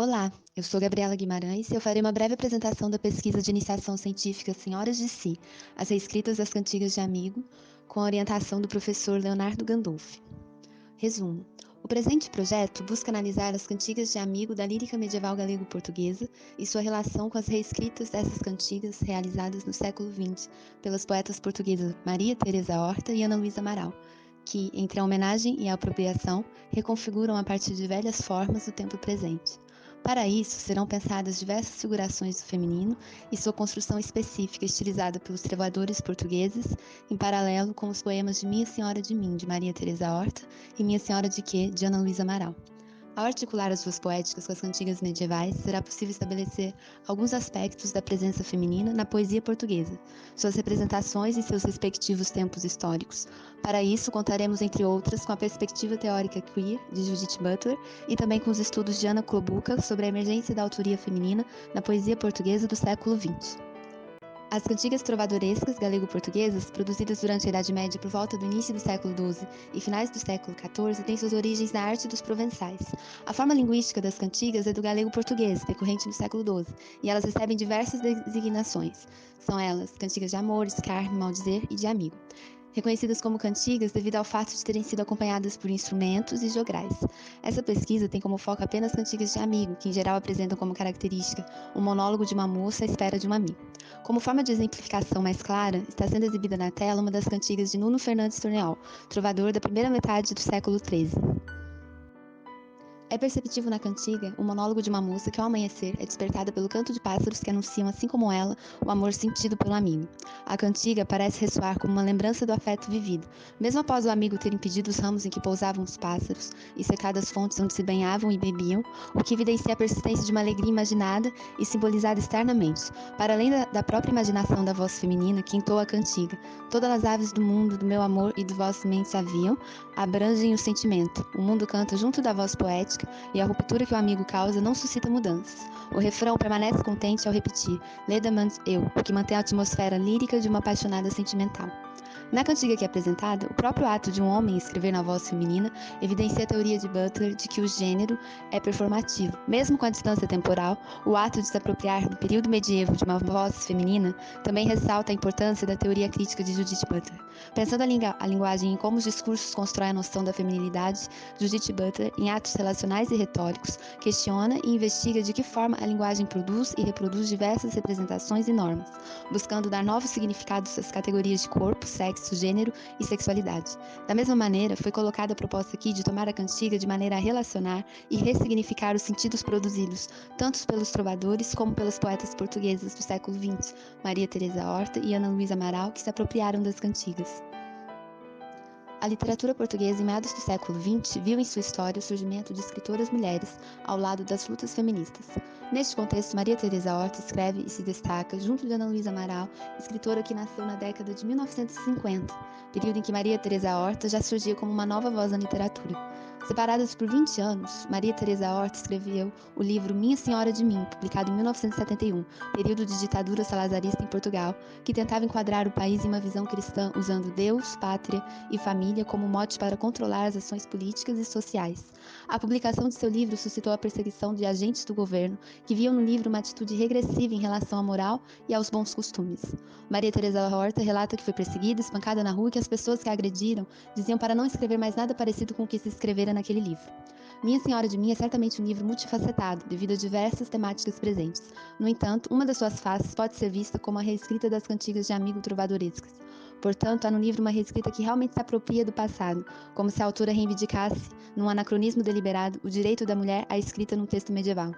Olá, eu sou Gabriela Guimarães e eu farei uma breve apresentação da pesquisa de iniciação científica Senhoras de Si, as reescritas das cantigas de amigo, com a orientação do professor Leonardo Gandolfi. Resumo. O presente projeto busca analisar as cantigas de amigo da lírica medieval galego-portuguesa e sua relação com as reescritas dessas cantigas realizadas no século XX pelas poetas portuguesas Maria Teresa Horta e Ana Luísa Amaral, que, entre a homenagem e a apropriação, reconfiguram a partir de velhas formas o tempo presente. Para isso, serão pensadas diversas figurações do feminino e sua construção específica estilizada pelos trovadores portugueses, em paralelo com os poemas de Minha Senhora de Mim, de Maria Teresa Horta, e Minha Senhora de Quê, de Ana Luísa Amaral. Ao articular as suas poéticas com as cantigas medievais, será possível estabelecer alguns aspectos da presença feminina na poesia portuguesa, suas representações em seus respectivos tempos históricos. Para isso, contaremos, entre outras, com a perspectiva teórica queer de Judith Butler e também com os estudos de Ana Klobuchar sobre a emergência da autoria feminina na poesia portuguesa do século XX. As cantigas trovadorescas galego-portuguesas, produzidas durante a Idade Média por volta do início do século XII e finais do século XIV, têm suas origens na arte dos provençais. A forma linguística das cantigas é do galego-português, decorrente do século XII, e elas recebem diversas designações. São elas cantigas de amor, escárnio, maldizer e de amigo. Reconhecidas como cantigas devido ao fato de terem sido acompanhadas por instrumentos e jograis. Essa pesquisa tem como foco apenas cantigas de amigo, que em geral apresentam como característica um monólogo de uma moça à espera de um amigo. Como forma de exemplificação mais clara, está sendo exibida na tela uma das cantigas de Nuno Fernandes Torneol, trovador da primeira metade do século XIII. É perceptível na cantiga o monólogo de uma moça que, ao amanhecer, é despertada pelo canto de pássaros que anunciam, assim como ela, o amor sentido pelo amigo. A cantiga parece ressoar como uma lembrança do afeto vivido, mesmo após o amigo ter impedido os ramos em que pousavam os pássaros e secado as fontes onde se banhavam e bebiam, o que evidencia a persistência de uma alegria imaginada e simbolizada externamente, para além da própria imaginação da voz feminina que entoa a cantiga. Todas as aves do mundo, do meu amor e do vosso mente haviam, abrangem o sentimento. O mundo canta junto da voz poética e a ruptura que o amigo causa não suscita mudanças. O refrão permanece contente ao repetir Ledamant eu, o que mantém a atmosfera lírica de uma apaixonada sentimental. Na cantiga aqui apresentada, o próprio ato de um homem escrever na voz feminina evidencia a teoria de Butler de que o gênero é performativo. Mesmo com a distância temporal, o ato de se apropriar do período medievo de uma voz feminina também ressalta a importância da teoria crítica de Judith Butler. Pensando a linguagem em como os discursos constroem a noção da feminilidade, Judith Butler, em atos relacionais e retóricos, questiona e investiga de que forma a linguagem produz e reproduz diversas representações e normas, buscando dar novos significados às categorias de corpo, sexo, gênero e sexualidade. Da mesma maneira, foi colocada a proposta aqui de tomar a cantiga de maneira a relacionar e ressignificar os sentidos produzidos, tanto pelos trovadores como pelos poetas portugueses do século XX, Maria Teresa Horta e Ana Luísa Amaral, que se apropriaram das cantigas. A literatura portuguesa, em meados do século XX, viu em sua história o surgimento de escritoras mulheres ao lado das lutas feministas. Neste contexto, Maria Teresa Horta escreve e se destaca, junto de Ana Luísa Amaral, escritora que nasceu na década de 1950, período em que Maria Teresa Horta já surgia como uma nova voz na literatura. Separadas por 20 anos, Maria Teresa Horta escreveu o livro Minha Senhora de Mim, publicado em 1971, período de ditadura salazarista em Portugal, que tentava enquadrar o país em uma visão cristã usando Deus, pátria e família como mote para controlar as ações políticas e sociais. A publicação de seu livro suscitou a perseguição de agentes do governo, que viam no livro uma atitude regressiva em relação à moral e aos bons costumes. Maria Teresa Horta relata que foi perseguida, espancada na rua e que as pessoas que a agrediram diziam para não escrever mais nada parecido com o que se escrevera naquele livro. Minha Senhora de Mim é certamente um livro multifacetado, devido a diversas temáticas presentes. No entanto, uma das suas faces pode ser vista como a reescrita das cantigas de amigo trovadorescas. Portanto, há no livro uma reescrita que realmente se apropria do passado, como se a autora reivindicasse, num anacronismo deliberado, o direito da mulher à escrita num texto medieval.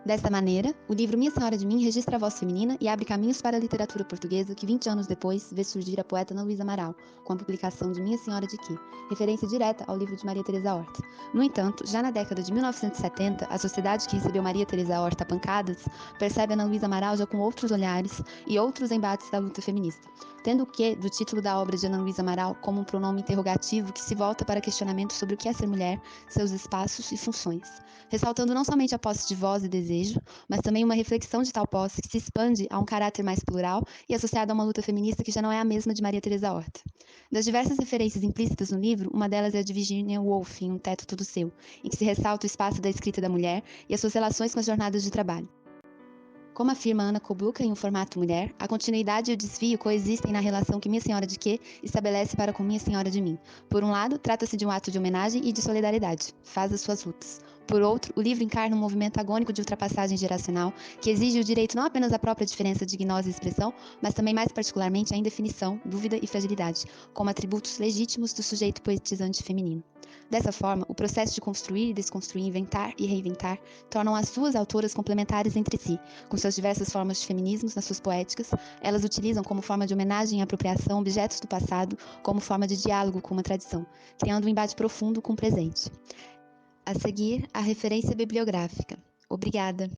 Desta maneira, o livro Minha Senhora de Mim registra a voz feminina e abre caminhos para a literatura portuguesa que 20 anos depois vê surgir a poeta Ana Luísa Amaral, com a publicação de Minha Senhora de Quê, referência direta ao livro de Maria Teresa Horta. No entanto, já na década de 1970, a sociedade que recebeu Maria Teresa Horta a pancadas percebe Ana Luísa Amaral já com outros olhares e outros embates da luta feminista. tendo o que do título da obra de Ana Luísa Amaral como um pronome interrogativo que se volta para questionamento sobre o que é ser mulher, seus espaços e funções, ressaltando não somente a posse de voz e desejo, mas também uma reflexão de tal posse que se expande a um caráter mais plural e associado a uma luta feminista que já não é a mesma de Maria Teresa Horta. Das diversas referências implícitas no livro, uma delas é a de Virginia Woolf, em Um Teto Todo Seu, em que se ressalta o espaço da escrita da mulher e as suas relações com as jornadas de trabalho. Como afirma Ana Kobluka em Um Formato Mulher, a continuidade e o desvio coexistem na relação que Minha Senhora de Quê estabelece para com Minha Senhora de Mim. Por um lado, trata-se de um ato de homenagem e de solidariedade, faz as suas lutas. Por outro, o livro encarna um movimento agônico de ultrapassagem geracional que exige o direito não apenas à própria diferença de gnose e expressão, mas também mais particularmente à indefinição, dúvida e fragilidade, como atributos legítimos do sujeito poetizante feminino. Dessa forma, o processo de construir e desconstruir, inventar e reinventar, tornam as duas autoras complementares entre si. Com suas diversas formas de feminismos nas suas poéticas, elas utilizam como forma de homenagem e apropriação objetos do passado, como forma de diálogo com uma tradição, criando um embate profundo com o presente. A seguir, a referência bibliográfica. Obrigada.